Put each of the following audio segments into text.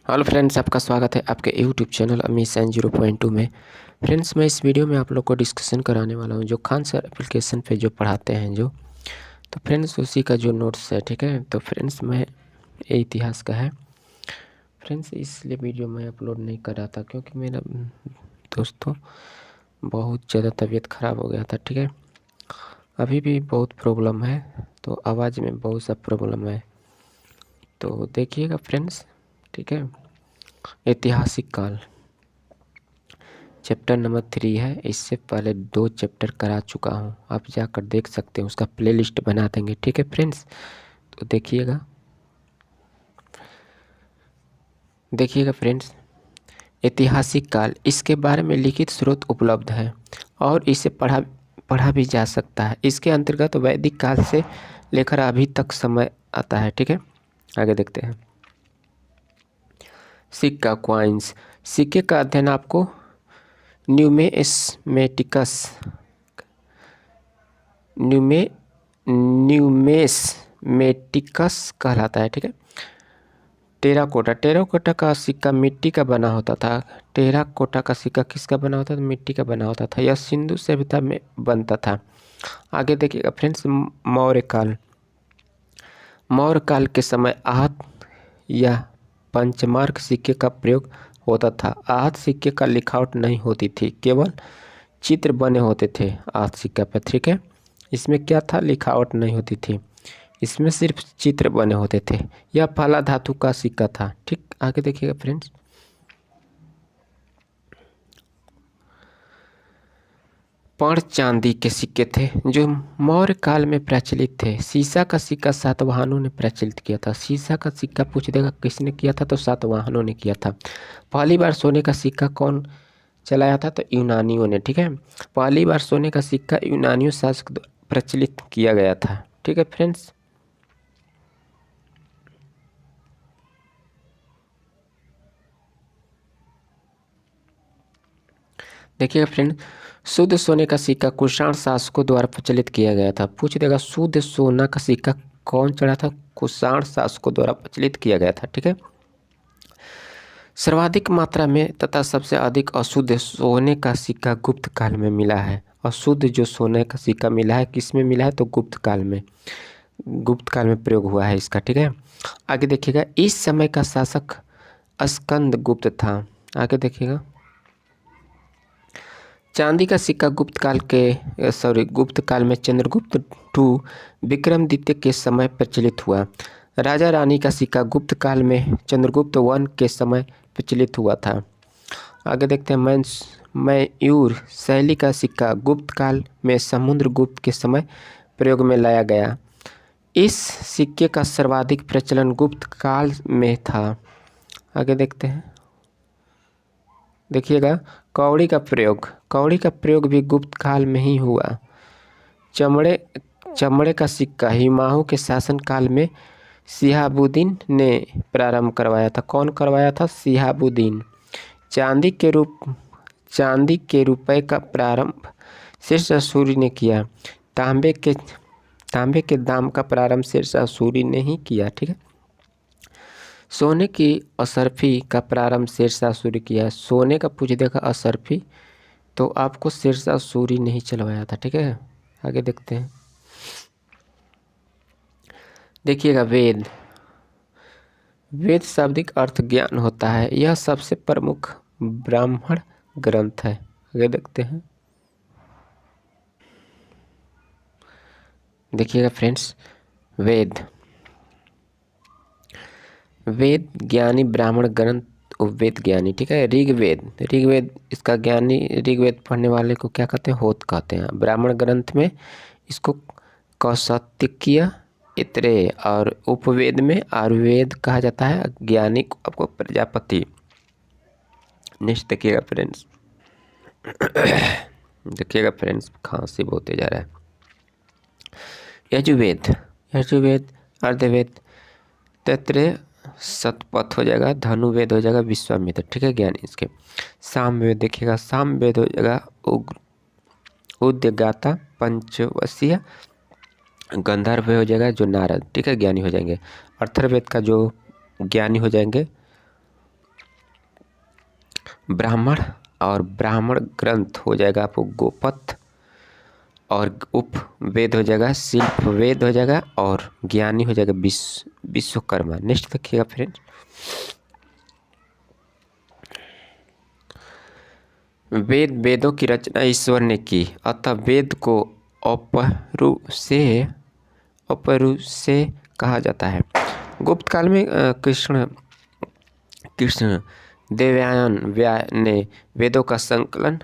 Hello friends, आपका स्वागत है आपके यूट्यूब चैनल अमी साइन 0.2 में। फ्रेंड्स, मैं इस वीडियो में आप लोग को डिस्कशन कराने वाला हूं जो खान सर एप्लीकेशन पे जो पढ़ाते हैं तो फ्रेंड्स उसी का जो नोट्स है। ठीक है, तो फ्रेंड्स मैं ये इतिहास का है फ्रेंड्स, इसलिए वीडियो मैं अपलोड नहीं कर रहा था क्योंकि मेरा दोस्तों बहुत ज़्यादा तबीयत ख़राब हो गया था। ठीक है, अभी भी बहुत प्रॉब्लम है, तो आवाज़ में बहुत सा प्रॉब्लम है, तो देखिएगा फ्रेंड्स। ठीक है, ऐतिहासिक काल चैप्टर नंबर 3 है। इससे पहले 2 चैप्टर करा चुका हूँ, आप जाकर देख सकते हैं, उसका प्लेलिस्ट बना देंगे। ठीक है फ्रेंड्स, तो देखिएगा फ्रेंड्स, ऐतिहासिक काल, इसके बारे में लिखित स्रोत उपलब्ध है और इसे पढ़ा भी जा सकता है। इसके अंतर्गत वैदिक काल से लेकर अभी तक समय आता है। ठीक है, आगे देखते हैं। सिक्का क्वाइंस, सिक्के का अध्ययन आपको न्यूमेस्मेटिकस न्यूमेस्मेटिकस कहलाता है। ठीक है, टेराकोटा का सिक्का मिट्टी का बना होता था। टेराकोटा का सिक्का किसका बना होता था? मिट्टी का बना होता था। यह सिंधु सभ्यता में बनता था। आगे देखिएगा फ्रेंड्स, मौर्य काल के समय आहत या पंचमार्क सिक्के का प्रयोग होता था। आहत सिक्के का लिखावट नहीं होती थी, केवल चित्र बने होते थे आहत सिक्का पर। ठीक है, इसमें क्या था? लिखावट नहीं होती थी, इसमें सिर्फ चित्र बने होते थे। यह पहला धातु का सिक्का था। ठीक, आगे देखिएगा फ्रेंड्स। पर्ण चांदी के सिक्के थे जो मौर्य काल में प्रचलित थे। सीसा का सिक्का सातवाहनों ने प्रचलित किया था। सीसा का सिक्का पूछ देगा किसने किया था, तो सातवाहनों ने किया था। पहली बार सोने का सिक्का कौन चलाया था? तो यूनानियों ने। ठीक है, पहली बार सोने का सिक्का यूनानियों शासक द्वारा प्रचलित किया गया था। ठीक है फ्रेंड्स, देखिएगा फ्रेंड, शुद्ध सोने का सिक्का कुषाण शासकों द्वारा प्रचलित किया गया था। पूछ देगा शुद्ध सोना का सिक्का कौन चढ़ा था? कुषाण शासकों द्वारा प्रचलित किया गया था। ठीक है, सर्वाधिक मात्रा में तथा सबसे अधिक अशुद्ध सोने का सिक्का गुप्त काल में मिला है। अशुद्ध जो सोने का सिक्का मिला है, किस में मिला है? तो गुप्त काल में प्रयोग हुआ है इसका। ठीक है, आगे देखिएगा, इस समय का शासक स्कंद गुप्त था। आगे देखिएगा, चांदी का सिक्का गुप्त काल में चंद्रगुप्त II विक्रमादित्य के समय प्रचलित हुआ। राजा रानी का सिक्का गुप्त काल में चंद्रगुप्त I के समय प्रचलित हुआ था। आगे देखते हैं, मयूर शैली का सिक्का गुप्त काल में समुद्रगुप्त के समय प्रयोग में लाया गया। इस सिक्के का सर्वाधिक प्रचलन गुप्त काल में था। आगे देखते हैं, देखिएगा, कौड़ी का प्रयोग भी गुप्त काल में ही हुआ। चमड़े का सिक्का हुमायूं के शासन काल में शिहाबुद्दीन ने प्रारंभ करवाया था। कौन करवाया था? शिहाबुद्दीन। चांदी के रुपए का प्रारंभ शेरशाह सूरी ने किया। तांबे के दाम का प्रारंभ शेरशाह सूरी ने ही किया। ठीक है, सोने की असरफी का प्रारंभ शेरशाह सूरी किया। सोने का पूछ देगा असरफी, तो आपको शेरशाह सूरी ने ही चलवाया था। ठीक है, आगे देखते हैं, देखिएगा, वेद शाब्दिक अर्थ ज्ञान होता है। यह सबसे प्रमुख ब्राह्मण ग्रंथ है। आगे देखते हैं, देखिएगा फ्रेंड्स, वेद ज्ञानी ब्राह्मण ग्रंथ, वेद ज्ञानी। ठीक है, ऋग्वेद इसका ज्ञानी, ऋग्वेद पढ़ने वाले को क्या कहते हैं? होत कहते हैं। ब्राह्मण ग्रंथ में इसको कौशतिकीय, इतरे, और उपवेद में आयुर्वेद कहा जाता है। ज्ञानी को आपको प्रजापति। नेक्स्ट देखिएगा फ्रेंड्स, खांसी बहुत तेज आ रहा है। यजुर्वेद, अर्धवेद, तैत्तिरीय, शतपथ हो जाएगा, धनुर्वेद हो जाएगा, विश्वामित्र। ठीक है, ज्ञान इसके। सामवेद देखिएगा, सामवेद हो जाएगा उद्गाता, पंचवशीय, गंधर्व हो जाएगा जो नारद। ठीक है, ज्ञानी हो जाएंगे। अथर्ववेद का जो ज्ञानी हो जाएंगे ब्राह्मण, और ब्राह्मण ग्रंथ हो जाएगा आपको गोपथ, और उपवेद हो जाएगा शिल्प वेद हो जाएगा, और ज्ञानी हो जाएगा विश्वकर्मा। नेक्स्ट देखिएगा फ्रेंड्स, वेदों की रचना ईश्वर ने की, अतः वेद को अपरु से कहा जाता है। गुप्त काल में कृष्ण देवयान ने वेदों का संकलन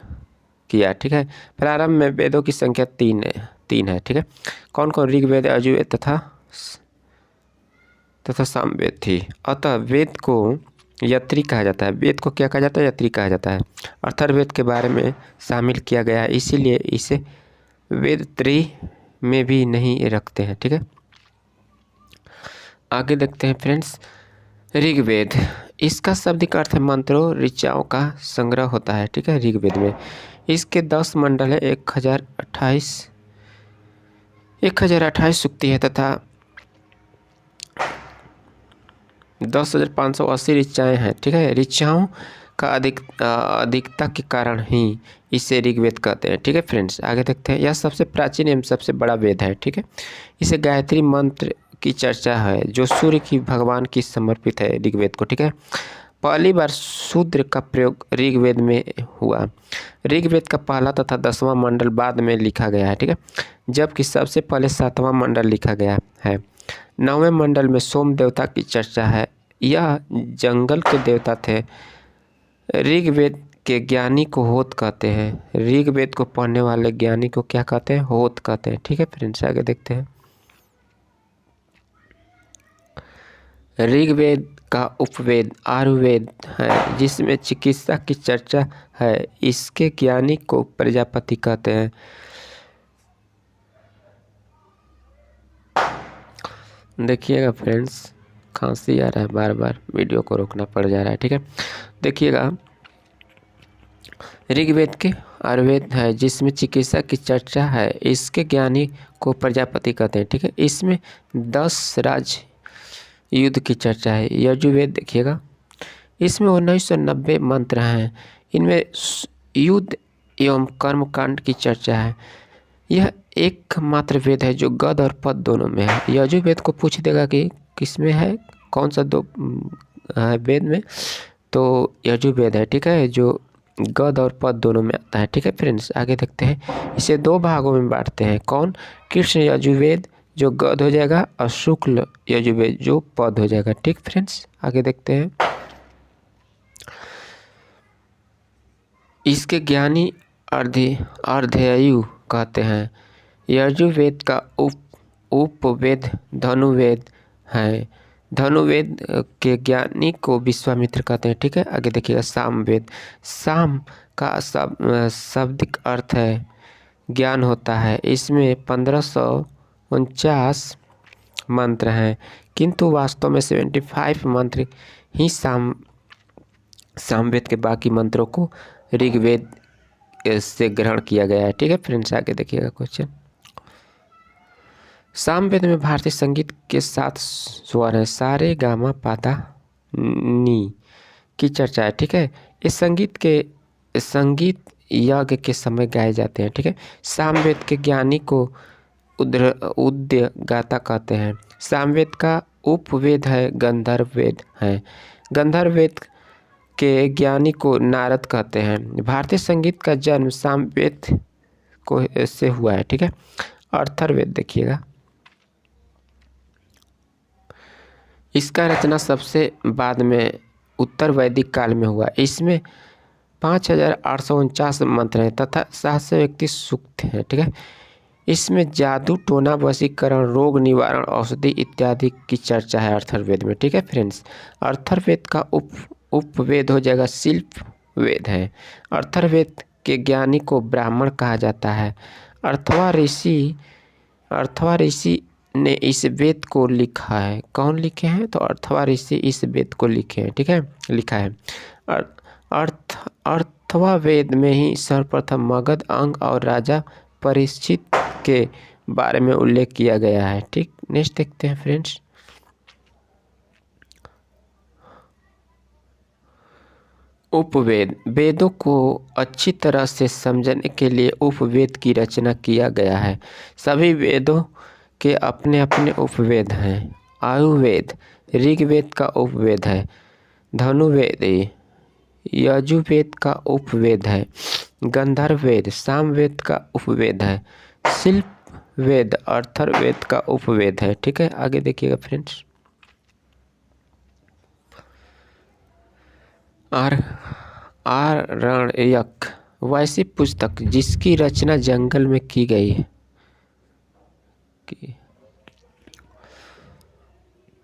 किया। ठीक है, प्रारंभ में वेदों की संख्या तीन है। ठीक है, कौन कौन? ऋग्वेद, यजुर्वेद तथा सामवेद थी। अतः वेद को यत्री कहा जाता है। वेद को क्या कहा जाता है? यत्री कहा जाता है। अथर्ववेद के बारे में शामिल किया गया है, इसीलिए इसे वेद त्रयी में भी नहीं रखते हैं। ठीक है, आगे देखते हैं फ्रेंड्स, ऋग्वेद, इसका शाब्दिक अर्थ है मंत्रों ऋचाओं का संग्रह होता है। ठीक है, ऋग्वेद में इसके 10 मंडल है, 1028 सूक्ति है तथा 10,580 ऋचाएँ हैं। ठीक है, ऋचाओं का अधिकता के कारण ही इसे ऋग्वेद कहते हैं। ठीक है फ्रेंड्स, आगे देखते हैं, यह सबसे प्राचीन एवं सबसे बड़ा वेद है। ठीक है, इसे गायत्री मंत्र की चर्चा है जो सूर्य की भगवान की समर्पित है, ऋग्वेद को। ठीक है, पहली बार शूद्र का प्रयोग ऋग्वेद में हुआ। ऋग्वेद का पहला तथा 10वां मंडल बाद में लिखा गया है। ठीक है, जबकि सबसे पहले 7वां मंडल लिखा गया है। 9वें मंडल में सोम देवता की चर्चा है, यह जंगल के देवता थे। ऋग्वेद के ज्ञानी को होत कहते हैं। ऋग्वेद को पढ़ने वाले ज्ञानी को क्या कहते हैं? होत कहते हैं। ठीक है फ्रेंड्स, आगे देखते हैं, ऋग्वेद का उपवेद आयुर्वेद है जिसमें चिकित्सा की चर्चा है, इसके ज्ञानी को प्रजापति कहते हैं। देखिएगा फ्रेंड्स, खांसी आ रहा है, बार बार वीडियो को रोकना पड़ जा रहा है। ठीक है, देखिएगा, ऋग्वेद के आयुर्वेद है जिसमें चिकित्सा की चर्चा है, इसके ज्ञानी को प्रजापति कहते हैं। ठीक है, इसमें 10 राज्य युद्ध की चर्चा है। यजुर्वेद देखिएगा, इसमें 1990 मंत्र हैं, इनमें युद्ध एवं कर्मकांड की चर्चा है। यह एकमात्र वेद है जो गद और पद दोनों में है। यजुर्वेद को पूछ देगा कि किस में है, कौन सा दो वेद में, तो यजुर्वेद है। ठीक है, जो गद और पद दोनों में आता है। ठीक है फ्रेंड्स, आगे देखते हैं, इसे 2 भागों में बांटते हैं। कौन? कृष्ण यजुर्वेद जो गद हो जाएगा, और शुक्ल यजुर्वेद जो पद हो जाएगा। ठीक फ्रेंड्स, आगे देखते हैं, इसके ज्ञानी अर्धयायु कहते हैं। यजुर्वेद का उपवेद धनुवेद है। धनुवेद के ज्ञानी को विश्वामित्र कहते हैं। ठीक है, आगे देखिएगा, सामवेद, साम का शाब्दिक अर्थ है ज्ञान होता है। इसमें 1549 मंत्र हैं, किंतु वास्तव में 75 मंत्र ही सामवेद के बाकी मंत्रों को ऋग्वेद से ग्रहण किया गया है। ठीक है फ्रेंड्स, आगे देखिएगा क्वेश्चन, सामवेद में भारतीय संगीत के 7 स्वर हैं, सारे गामा पादा नी की चर्चा है। ठीक है, इस संगीत यज्ञ के समय गाए जाते हैं। ठीक है, सामवेद के ज्ञानी को उद्य गाता कहते हैं। सामवेद का उपवेद है गंधर्व वेद है। गंधर्व वेद के ज्ञानी को नारद कहते हैं। भारतीय संगीत का जन्म सामवेद को से हुआ है। ठीक है, अथर्ववेद देखिएगा, इसका रचना सबसे बाद में उत्तर वैदिक काल में हुआ। इसमें 5849 मंत्र हैं तथा 731 सूक्त हैं। ठीक है, इसमें जादू, टोना, वशीकरण, रोग निवारण, औषधि इत्यादि की चर्चा है अथर्ववेद में। ठीक है फ्रेंड्स, अथर्ववेद का उपवेद हो जाएगा शिल्प वेद है। अथर्ववेद के ज्ञानी को ब्राह्मण कहा जाता है। अथर्वा ऋषि ने इस वेद को लिखा है। कौन लिखे हैं? तो अथर्वा ऋषि इस वेद को लिखे हैं। ठीक है, लिखा है। अथर्वा वेद में ही सर्वप्रथम मगध, अंग और राजा परीक्षित के बारे में उल्लेख किया गया है। ठीक, नेक्स्ट देखते हैं फ्रेंड्स, उपवेद, वेदों को अच्छी तरह से समझने के लिए उपवेद की रचना किया गया है। सभी वेदों के अपने अपने उपवेद हैं। आयुर्वेद ऋग्वेद का उपवेद है। धनुर्वेद यजुर्वेद का उपवेद है। गंधर्व वेद सामवेद का उपवेद है। शिल्प वेद अथर्ववेद का उपवेद है। ठीक है, आगे देखिएगा फ्रेंड्स। आरण्यक वैसी पुस्तक जिसकी रचना जंगल में की गई है।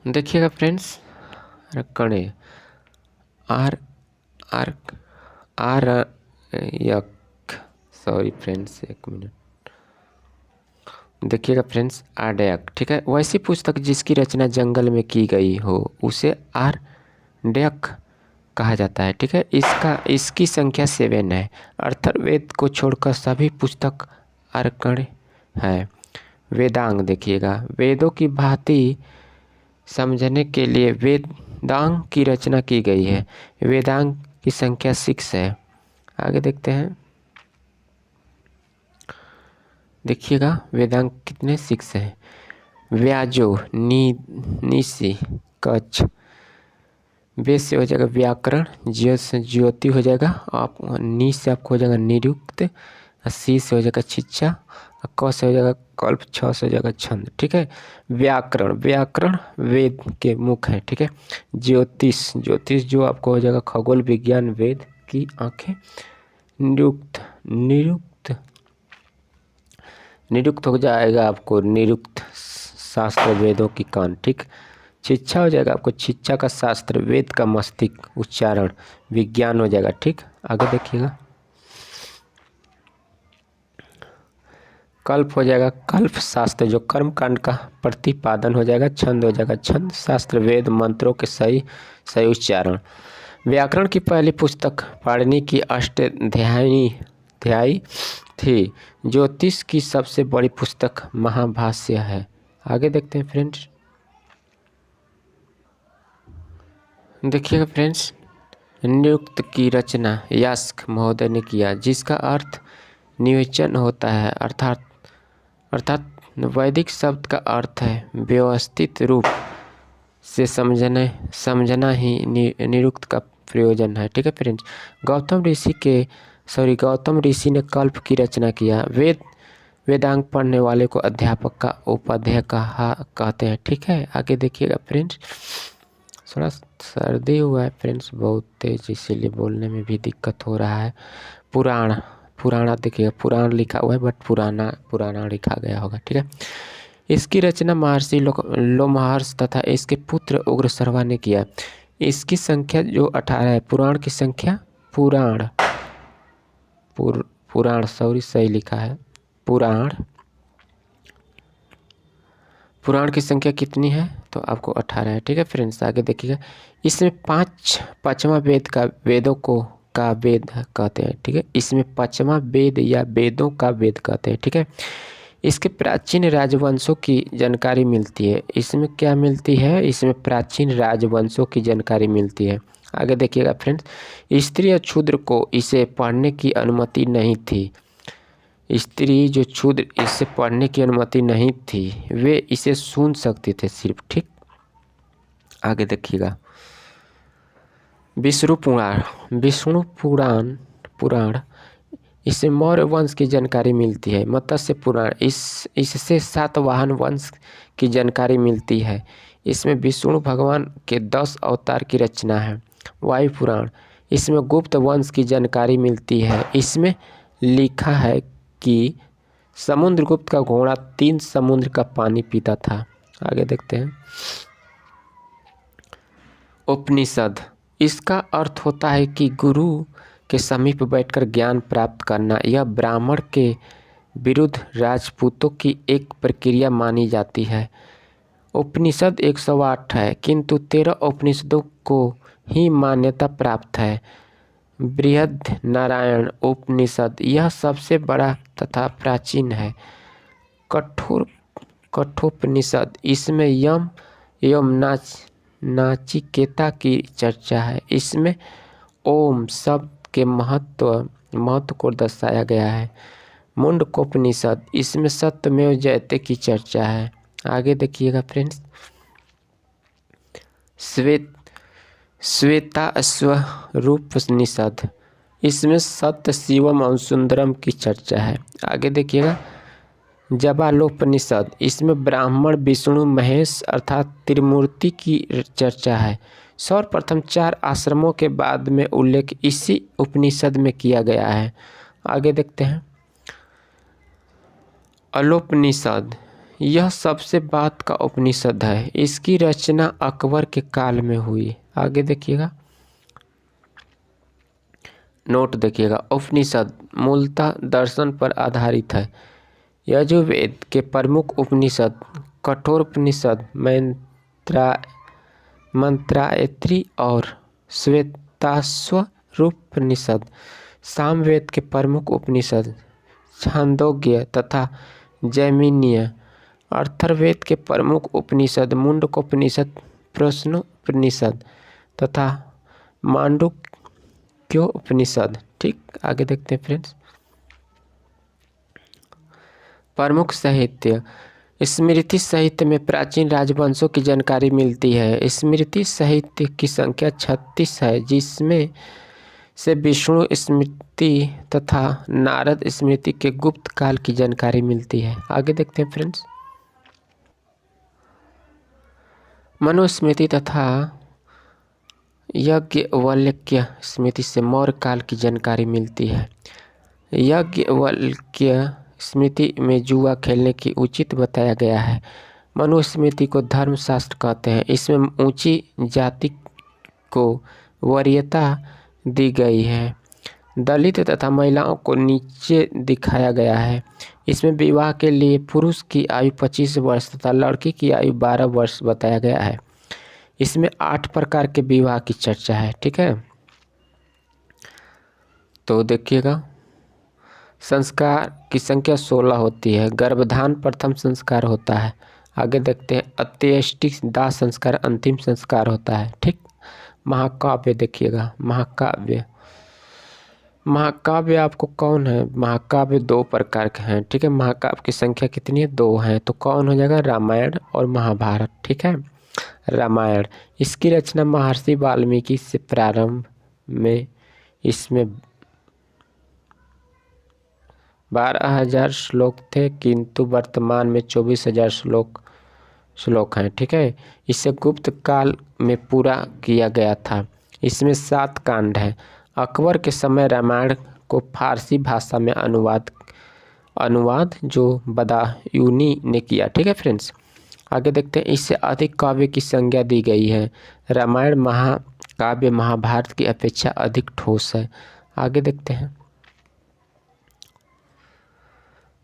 देखिएगा फ्रेंड्स, आरण्यक सॉरी फ्रेंड्स, एक मिनट। देखिएगा फ्रेंड्स, आरण्यक, ठीक है, वैसी पुस्तक जिसकी रचना जंगल में की गई हो उसे आरण्यक कहा जाता है। ठीक है, इसकी संख्या 7 है। अथर्ववेद को छोड़कर सभी पुस्तक आरण्यक है। वेदांग देखिएगा, वेदों की भांति समझने के लिए वेदांग की रचना की गई है। वेदांग की संख्या 6 है। आगे देखते हैं, देखिएगा वेदांग कितने 6 है। व्याजो निशी कच्छ, वेद से हो जाएगा व्याकरण, ज्योत से ज्योति हो जाएगा, आप नी से आपको हो जाएगा निरुक्त, सी से हो जाएगा शिक्षा, क से हो जाएगा कल्प, छ से हो जाएगा छंद। ठीक है, व्याकरण वेद के मुख है। ठीक है, ज्योतिष जो आपको हो जाएगा खगोल विज्ञान, वेद की आंखें। निरुक्त हो जाएगा आपको निरुक्त शास्त्र, वेदों की कान। ठीक, शिक्षा हो जाएगा आपको शिक्षा का शास्त्र, वेद का मस्तिष्क, उच्चारण, विज्ञान हो जाएगा। ठीक, आगे देखिएगा। कल्प हो जाएगा कल्प शास्त्र, जो कर्म कांड का प्रतिपादन हो जाएगा। छंद हो जाएगा छंद शास्त्र, वेद मंत्रों के सही उच्चारण। व्याकरण की पहली पुस्तक पाणिनि की अष्टाध्यायी थी। ज्योतिष की सबसे बड़ी पुस्तक महाभाष्य है। आगे देखते हैं फ्रेंड्स, देखिएगा फ्रेंड्स, निरुक्त की रचना यास्क महोदय ने किया, जिसका अर्थ निवेचन होता है। अर्थात वैदिक शब्द का अर्थ है व्यवस्थित रूप से समझना ही निरुक्त का प्रयोजन है। ठीक है फ्रेंड्स, गौतम ऋषि ने कल्प की रचना किया। वेदांग पढ़ने वाले को अध्यापक का उपाध्याय कहते हैं। ठीक है, आगे देखिएगा फ्रेंड्स। थोड़ा सर्दी हुआ है फ्रेंड्स बहुत तेज, इसीलिए बोलने में भी दिक्कत हो रहा है। पुराणा देखिएगा, पुराण लिखा हुआ है बट पुराना लिखा गया होगा। ठीक है, इसकी रचना महर्षि लोमहर्ष तथा इसके पुत्र उग्रश्रवा ने किया। इसकी संख्या जो 18 है। पुराण की संख्या पुराण सही लिखा है। पुराण की संख्या कितनी है तो आपको 18 है। ठीक है फ्रेंड्स, आगे देखिएगा। इसमें पांचवा वेद का वेदों का वेद कहते हैं। ठीक है, इसमें पांचवा वेद या वेदों का वेद कहते हैं। ठीक है, इसके प्राचीन राजवंशों की जानकारी मिलती है। इसमें क्या मिलती है? इसमें प्राचीन राजवंशों की जानकारी मिलती है। आगे देखिएगा फ्रेंड्स, स्त्री या क्षुद्र को इसे पढ़ने की अनुमति नहीं थी। स्त्री जो क्षुद्र, इसे पढ़ने की अनुमति नहीं थी, वे इसे सुन सकते थे सिर्फ। ठीक, आगे देखिएगा। विष्णु पुराण इससे मौर्य वंश की जानकारी मिलती है। मत्स्य पुराण इससे सातवाहन वंश की जानकारी मिलती है। इसमें विष्णु भगवान के 10 अवतार की रचना है। वायु पुराण इसमें गुप्त वंश की जानकारी मिलती है। इसमें लिखा है कि समुद्रगुप्त का घोड़ा 3 समुद्र का पानी पीता था। आगे देखते हैं। उपनिषद इसका अर्थ होता है कि गुरु के समीप बैठकर ज्ञान प्राप्त करना। यह ब्राह्मण के विरुद्ध राजपूतों की एक प्रक्रिया मानी जाती है। उपनिषद 108 है, किंतु 13 उपनिषदों को ही मान्यता प्राप्त है। बृहदनारायण उपनिषद यह सबसे बड़ा तथा प्राचीन है। कठोपनिषद इसमें यम एवं नाचिकेता की चर्चा है। इसमें ओम शब्द के महत्व को दर्शाया गया है। मुंडकोपनिषद, इसमें सत्यमेव जयते की चर्चा है। आगे देखिएगा फ्रेंड्स, श्वेताश्वरूपनिषद, इसमें सत्य शिवम और सुंदरम की चर्चा है। आगे देखिएगा, जबालोपनिषद, इसमें ब्राह्मण विष्णु महेश अर्थात त्रिमूर्ति की चर्चा है। सर्वप्रथम 4 आश्रमों के बाद में उल्लेख इसी उपनिषद में किया गया है। आगे देखते हैं, अलोपनिषद, यह सबसे बाद का उपनिषद है। इसकी रचना अकबर के काल में हुई। आगे देखिएगा, नोट देखिएगा, उपनिषद मूलतः दर्शन पर आधारित है। यजुर्वेद के प्रमुख उपनिषद कठोपनिषद, मंत्रायत्री और श्वेताश्वरूपनिषद, सामवेद के प्रमुख उपनिषद छांदोग्य तथा जैमिनीय, अथर्ववेद के प्रमुख उपनिषद मुंडकोपनिषद, प्रश्नोपनिषद तथा मांडुक्योपनिषद। ठीक, आगे देखते हैं फ्रेंड्स, प्रमुख साहित्य, स्मृति साहित्य में प्राचीन राजवंशों की जानकारी मिलती है। स्मृति साहित्य की संख्या 36 है, जिसमें से विष्णु स्मृति तथा नारद स्मृति के गुप्त काल की जानकारी मिलती है। आगे देखते हैं फ्रेंड्स, मनुस्मृति तथा याज्ञवल्क्य स्मृति से मौर्य काल की जानकारी मिलती है। याज्ञवल्क्य स्मृति में जुआ खेलने की उचित बताया गया है। मनुस्मृति को धर्मशास्त्र कहते हैं। इसमें ऊंची जाति को वरीयता दी गई है। दलित तथा महिलाओं को नीचे दिखाया गया है। इसमें विवाह के लिए पुरुष की आयु 25 वर्ष तथा लड़की की आयु 12 वर्ष बताया गया है। इसमें 8 प्रकार के विवाह की चर्चा है। ठीक है, तो देखिएगा, संस्कार की संख्या 16 होती है। गर्भधान प्रथम संस्कार होता है। आगे देखते हैं, अंत्येष्टि दाह संस्कार अंतिम संस्कार होता है। ठीक, महाकाव्य देखिएगा, महाकाव्य आपको कौन है? महाकाव्य 2 प्रकार के हैं। ठीक है, महाकाव्य की संख्या कितनी है? 2 है। तो कौन हो जाएगा? रामायण और महाभारत। ठीक है, रामायण, इसकी रचना महर्षि वाल्मीकि से प्रारंभ में इसमें 12,000 श्लोक थे, किंतु वर्तमान में 24,000 श्लोक हैं। ठीक है, इसे गुप्त काल में पूरा किया गया था। इसमें 7 कांड हैं। अकबर के समय रामायण को फारसी भाषा में अनुवाद जो बदायूनी ने किया। ठीक है फ्रेंड्स, आगे देखते हैं, इससे अधिक काव्य की संज्ञा दी गई है। रामायण महाकाव्य महाभारत की अपेक्षा अधिक ठोस है। आगे देखते हैं,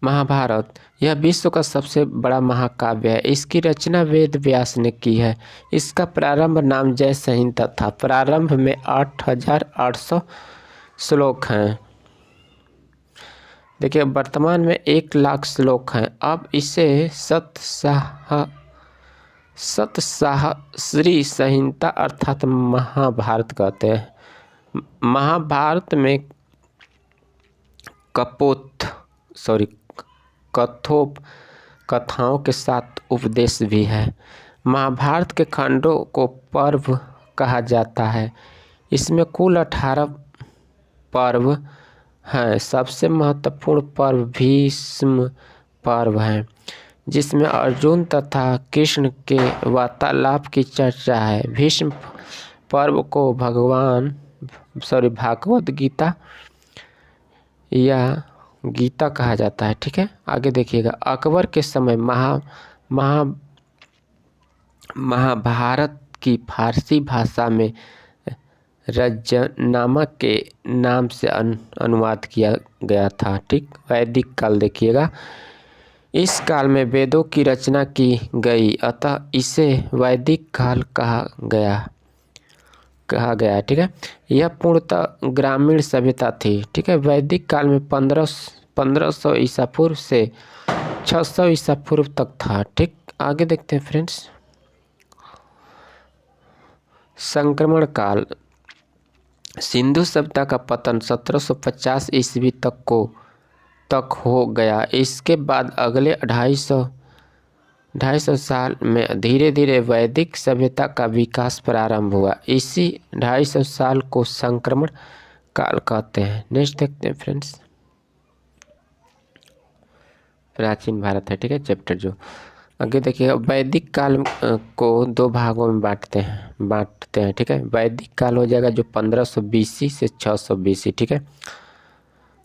महाभारत, यह विश्व का सबसे बड़ा महाकाव्य है। इसकी रचना वेद व्यास ने की है। इसका प्रारंभ नाम जय संहिता था। प्रारंभ में 8,800 श्लोक हैं। देखिए, वर्तमान में 1,00,000 श्लोक हैं। अब इसे सतसाहस्री संहिता अर्थात महाभारत कहते हैं। महाभारत में कथाओं के साथ उपदेश भी है। महाभारत के खंडों को पर्व कहा जाता है। इसमें कुल 18 पर्व हैं। सबसे महत्वपूर्ण पर्व भीष्म पर्व है, जिसमें अर्जुन तथा कृष्ण के वार्तालाप की चर्चा है। भीष्म पर्व को भागवत गीता या गीता कहा जाता है। ठीक है, आगे देखिएगा, अकबर के समय महाभारत की फारसी भाषा में रजनामा के नाम से अनुवाद किया गया था। ठीक, वैदिक काल देखिएगा, इस काल में वेदों की रचना की गई, अतः इसे वैदिक काल कहा गया। ठीक है, यह पूर्णतः ग्रामीण सभ्यता थी। ठीक है, वैदिक काल में 1500 ईसा पूर्व से 600 ईसा पूर्व तक था। ठीक, आगे देखते हैं फ्रेंड्स, संक्रमण काल, सिंधु सभ्यता का पतन 1750 ईस्वी तक हो गया। इसके बाद अगले 250 साल में धीरे धीरे वैदिक सभ्यता का विकास प्रारंभ हुआ। इसी 250 साल को संक्रमण काल कहते हैं। नेक्स्ट देखते हैं फ्रेंड्स, प्राचीन भारत है, ठीक है, चैप्टर जो आगे देखिएगा। वैदिक काल को दो भागों में बांटते हैं, ठीक है। वैदिक काल हो जाएगा जो 1500 BC से 600 BC, ठीक है।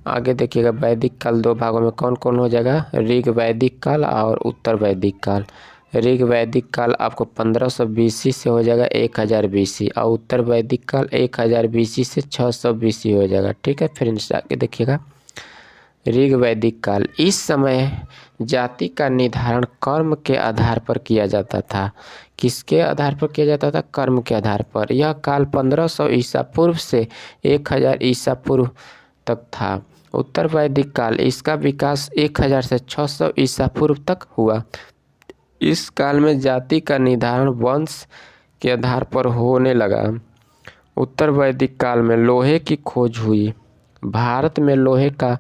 आगे देखिएगा वैदिक काल दो भागों में कौन कौन हो जाएगा, ऋग वैदिक काल और उत्तर वैदिक काल। ऋग वैदिक काल आपको 1500 BC से हो जाएगा 1000 BC और उत्तर वैदिक काल 1000 BC से 600 BC हो जाएगा, ठीक है। फिर आगे देखिएगा ऋग वैदिक काल। इस समय जाति का निर्धारण कर्म के आधार पर किया जाता था। किसके आधार पर किया जाता था, कर्म के आधार पर। यह काल 1500 ईसा पूर्व से 1000 ईसा पूर्व तक था। उत्तर वैदिक काल, इसका विकास 1000 से 600 ईसा पूर्व तक हुआ। इस काल में जाति का निर्धारण वंश के आधार पर होने लगा। उत्तर वैदिक काल में लोहे की खोज हुई। भारत में लोहे का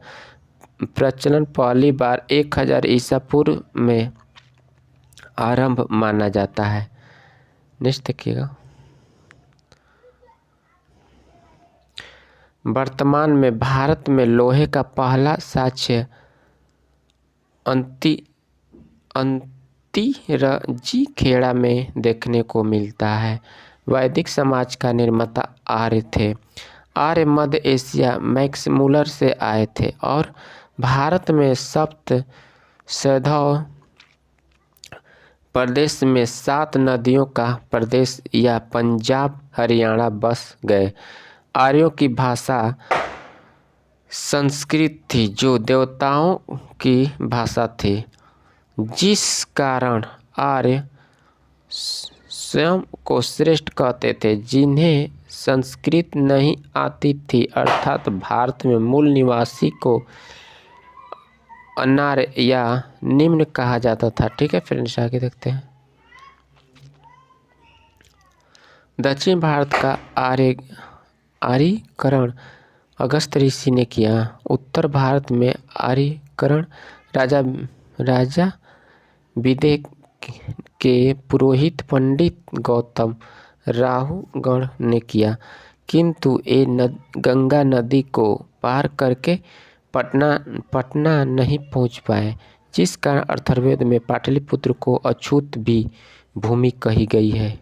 प्रचलन पहली बार 1000 ईसा पूर्व में आरंभ माना जाता है। नेक्स्ट देखिएगा, वर्तमान में भारत में लोहे का पहला साक्ष्य अंतिरजी-खेड़ा में देखने को मिलता है। वैदिक समाज का निर्माता आर्य थे। आर्य मध्य एशिया मैक्समुलर से आए थे और भारत में सप्त सैंधव प्रदेश में 7 नदियों का प्रदेश या पंजाब हरियाणा बस गए। आर्यों की भाषा संस्कृत थी जो देवताओं की भाषा थी, जिस कारण आर्य स्वयं को श्रेष्ठ कहते थे। जिन्हें संस्कृत नहीं आती थी अर्थात भारत में मूल निवासी को अनार्य या निम्न कहा जाता था, ठीक है। फ्रेंड्स आगे देखते हैं, दक्षिण भारत का आर्यीकरण अगस्त ऋषि ने किया। उत्तर भारत में आर्यीकरण राजा विदेह के पुरोहित पंडित गौतम राहुगण ने किया, किंतु ये गंगा नदी को पार करके पटना नहीं पहुंच पाए, जिस कारण अथर्ववेद में पाटलिपुत्र को अछूत भी भूमि कही गई है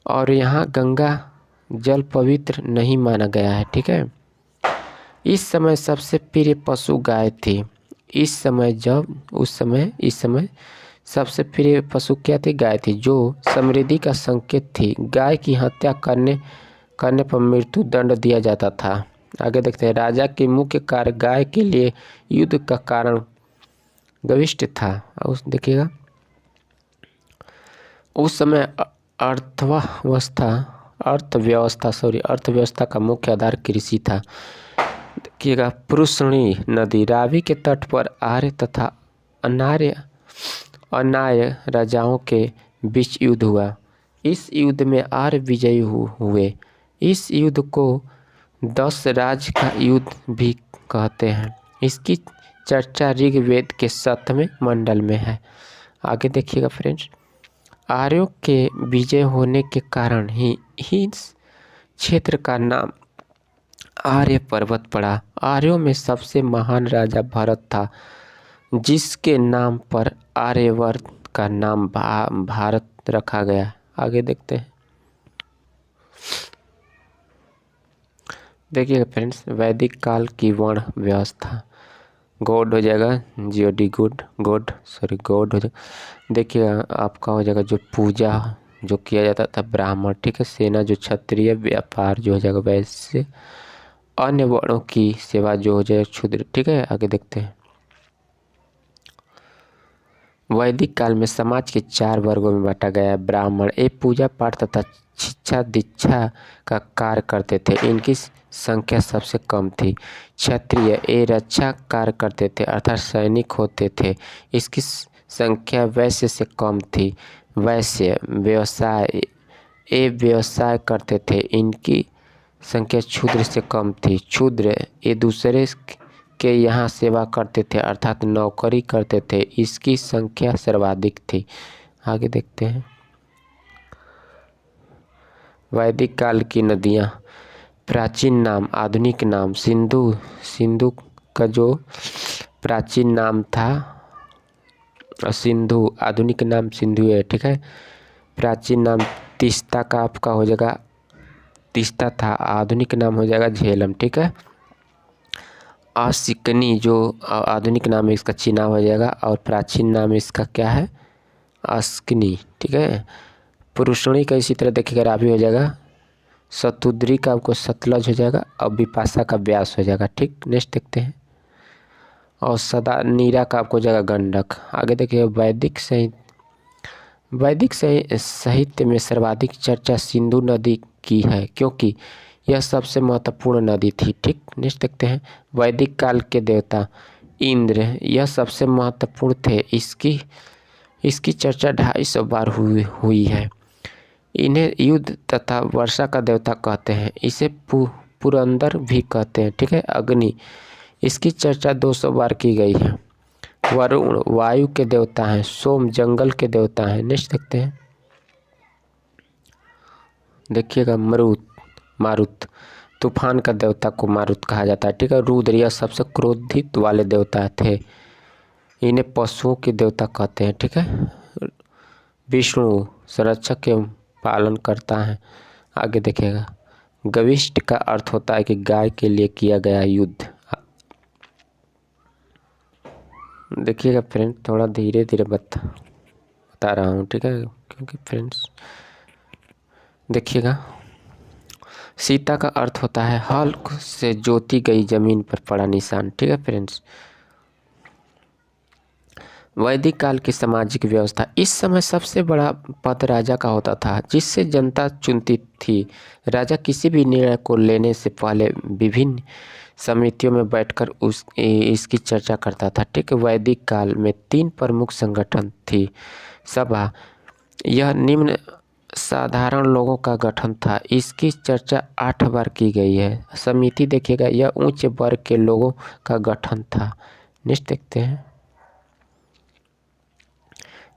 और यहाँ गंगा जल पवित्र नहीं माना गया है, ठीक है। इस समय सबसे प्रिय पशु गाय थी। इस समय सबसे प्रिय पशु क्या थी, गाय थी, जो समृद्धि का संकेत थी। गाय की हत्या करने पर मृत्यु दंड दिया जाता था। आगे देखते हैं, राजा के मुख्य कार्य गाय के लिए युद्ध का कारण गविष्ट था। उस देखिएगा उस समय अर्थव्यवस्था का मुख्य आधार कृषि था। देखिएगा पुरुषणी नदी रावी के तट पर आर्य तथा अनार्य राजाओं के बीच युद्ध हुआ। इस युद्ध में आर्य विजयी हुए। इस युद्ध को 10 राज का युद्ध भी कहते हैं। इसकी चर्चा ऋग्वेद के 7वें मंडल में है। आगे देखिएगा फ्रेंड्स, आर्यों के विजय होने के कारण ही इस क्षेत्र का नाम आर्य पर्वत पड़ा। आर्यों में सबसे महान राजा भरत था, जिसके नाम पर आर्यवर्त का नाम भारत रखा गया। आगे देखते हैं, देखिएगा फ्रेंड्स, वैदिक काल की वर्ण व्यवस्था। गॉड हो जाएगा GOD गॉड हो जाएगा। देखिएगा आपका हो जाएगा जो पूजा जो किया जाता था ब्राह्मण, ठीक है। सेना जो क्षत्रिय, व्यापार जो हो जाएगा वैश्य, अन्य वर्णों की सेवा जो हो जाएगा क्षुद्र, ठीक है। आगे देखते हैं, वैदिक काल में समाज के 4 वर्गों में बांटा गया है। ब्राह्मण ये पूजा पाठ तथा शिक्षा दीक्षा का कार्य करते थे, इनकी संख्या सबसे कम थी। क्षत्रिय ये रक्षा कार्य करते थे अर्थात सैनिक होते थे, इसकी संख्या वैश्य से कम थी। वैश्य व्यवसाय करते थे, इनकी संख्या क्षुद्र से कम थी। क्षुद्र ये दूसरे के यहाँ सेवा करते थे अर्थात नौकरी करते थे, इसकी संख्या सर्वाधिक थी। आगे देखते हैं। वैदिक काल की नदियाँ। प्राचीन नाम, आधुनिक नाम। सिंधु, सिंधु का जो प्राचीन नाम था सिंधु, आधुनिक नाम सिंधु है, ठीक है। प्राचीन नाम तीस्ता का आपका हो जाएगा, तीस्ता था, आधुनिक नाम हो जाएगा झेलम, ठीक है। असिकनी जो आधुनिक नाम है इसका चीनाब हो जाएगा और प्राचीन नाम इसका क्या है, अस्कनी, ठीक है। पुरुषणी का इसी तरह देखिएगा रावी हो जाएगा, सतुद्री का आपको सतलज हो जाएगा और बिपाशा का ब्यास हो जाएगा, ठीक। नेक्स्ट देखते हैं। और सदा नीरा का आपको हो जाएगा गंडक। आगे देखिए वैदिक साहित्य में सर्वाधिक चर्चा सिंधु नदी की है क्योंकि यह सबसे महत्वपूर्ण नदी थी, ठीक। नेक्स्ट देखते हैं। वैदिक काल के देवता इंद्र यह सबसे महत्वपूर्ण थे, इसकी चर्चा 250 बार हुई है। इन्हें युद्ध तथा वर्षा का देवता कहते हैं, इसे पुरंदर भी कहते हैं, ठीक है। अग्नि इसकी चर्चा 200 बार की गई है। वरुण वायु के देवता हैं। सोम जंगल के देवता हैं। नेक्स्ट देखते हैं। देखिएगा मारुत तूफान का देवता को मारुत कहा जाता है, ठीक है। रुद्र यह सबसे क्रोधित वाले देवता थे, इन्हें पशुओं के देवता कहते हैं, ठीक है। विष्णु संरक्षक के पालन करता है। आगे देखिएगा। गविष्ट का अर्थ होता है कि गाय के लिए किया गया युद्ध। देखिएगा फ्रेंड, थोड़ा धीरे धीरे बता रहा हूँ, ठीक है, क्योंकि फ्रेंड्स देखिएगा। सीता का अर्थ होता है हल से जोती गई जमीन पर पड़ा निशान, ठीक है फ्रेंड्स। वैदिक काल की सामाजिक व्यवस्था। इस समय सबसे बड़ा पद राजा का होता था जिससे जनता चुनती थी। राजा किसी भी निर्णय को लेने से पहले विभिन्न समितियों में बैठकर इसकी चर्चा करता था, ठीक है। वैदिक काल में 3 प्रमुख संगठन थी। सभा यह निम्न साधारण लोगों का गठन था, इसकी चर्चा 8 बार की गई है। समिति देखिएगा, यह उच्च वर्ग के लोगों का गठन था। नेक्स्ट देखते हैं।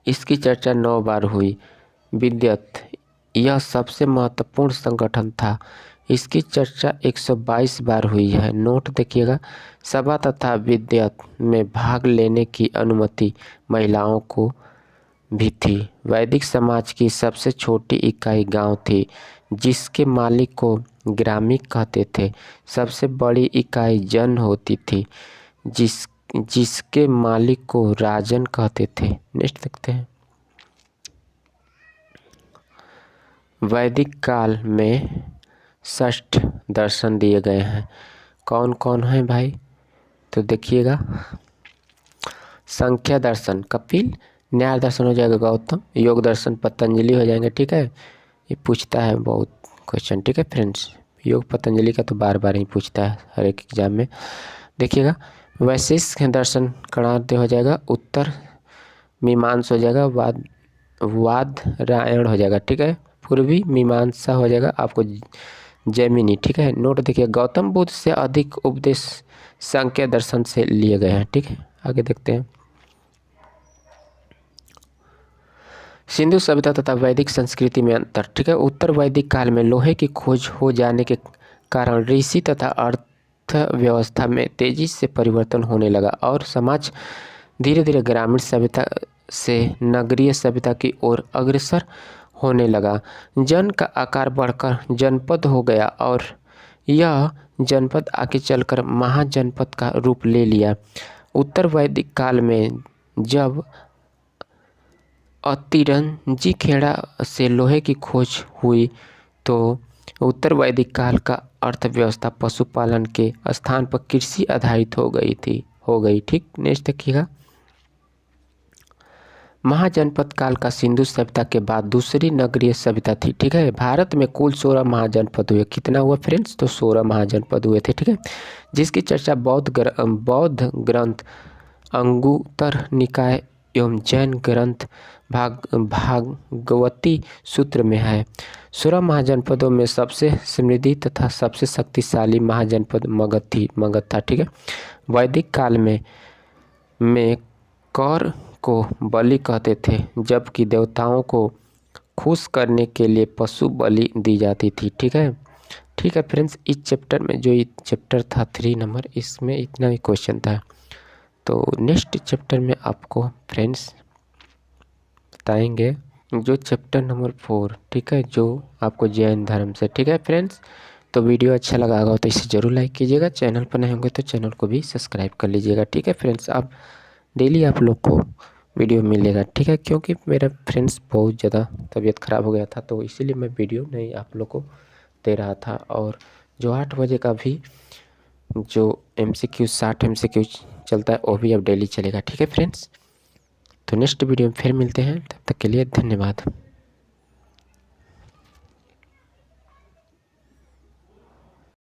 इसकी चर्चा 9 बार हुई। विद्यत यह सबसे महत्वपूर्ण संगठन था, इसकी चर्चा 122 बार हुई है। नोट देखिएगा। सभा तथा विद्यत में भाग लेने की अनुमति महिलाओं को भी थी। वैदिक समाज की सबसे छोटी इकाई गांव थी जिसके मालिक को ग्रामिक कहते थे। सबसे बड़ी इकाई जन होती थी जिसके मालिक को राजन कहते थे। नेक्स्ट देखते हैं। वैदिक काल में 6 दर्शन दिए गए हैं। कौन कौन है भाई? तो देखिएगा। संख्या दर्शन कपिल, न्याय दर्शन हो जाएगा गौतम, योग दर्शन पतंजलि हो जाएंगे, ठीक है। ये पूछता है बहुत क्वेश्चन, ठीक है फ्रेंड्स। योग पतंजलि का तो बार बार ही पूछता है हर एक एग्जाम में। देखिएगा। वैशेषिक दर्शन कणाद्य हो जाएगा, उत्तर मीमांस हो जाएगा, वाद रायण हो जाएगा, ठीक है। पूर्वी मीमांसा हो जाएगा आपको जैमिनी, ठीक है। नोट देखिए। गौतम बुद्ध से अधिक उपदेश सांख्य दर्शन से लिए गए हैं, ठीक है। आगे देखते हैं। सिंधु सभ्यता तथा वैदिक संस्कृति में अंतर, ठीक है। उत्तर वैदिक काल में लोहे की खोज हो जाने के कारण ऋषि तथा अर्थव्यवस्था में तेजी से परिवर्तन होने लगा और समाज धीरे धीरे ग्रामीण सभ्यता से नगरीय सभ्यता की ओर अग्रसर होने लगा। जन का आकार बढ़कर जनपद हो गया और यह जनपद आगे चलकर महाजनपद का रूप ले लिया। उत्तर वैदिक काल में जब अतिरंजी खेड़ा से लोहे की खोज हुई तो उत्तर वैदिक काल का अर्थव्यवस्था पशुपालन के स्थान पर कृषि आधारित हो गई, ठीक। नेक्स्ट देखिएगा। महाजनपद काल का सिंधु सभ्यता के बाद दूसरी नगरीय सभ्यता थी, ठीक है। भारत में कुल 16 महाजनपद हुए। कितना हुआ फ्रेंड्स? तो 16 महाजनपद हुए थे, ठीक है। जिसकी चर्चा बौद्ध ग्रंथ अंगुत्तर निकाय एवं जैन ग्रंथ भागवती सूत्र में है। 16 महाजनपदों में सबसे समृद्धि तथा सबसे शक्तिशाली महाजनपद मगध था। ठीक है। वैदिक काल में कौर को बलि कहते थे, जबकि देवताओं को खुश करने के लिए पशु बलि दी जाती थी। ठीक है। ठीक है फ्रेंड्स, इस चैप्टर में जो चैप्टर था 3 नंबर, इसमें इतना ही क्वेश्चन था। तो नेक्स्ट चैप्टर में आपको फ्रेंड्स बताएंगे जो चैप्टर नंबर 4, ठीक है, जो आपको जैन धर्म से। ठीक है फ्रेंड्स, तो वीडियो अच्छा लगा होगा तो इसे ज़रूर लाइक कीजिएगा। चैनल पर नए होंगे तो चैनल को भी सब्सक्राइब कर लीजिएगा। ठीक है फ्रेंड्स, अब डेली आप लोग को वीडियो मिलेगा। ठीक है, क्योंकि मेरा फ्रेंड्स बहुत ज़्यादा तबीयत ख़राब हो गया था, तो इसीलिए मैं वीडियो नहीं आप लोग को दे रहा था। और जो 8 बजे का भी जो MCQ 60 MCQ चलता है वो भी अब डेली चलेगा। ठीक है फ्रेंड्स, तो नेक्स्ट वीडियो में फिर मिलते हैं, तब तक के लिए धन्यवाद।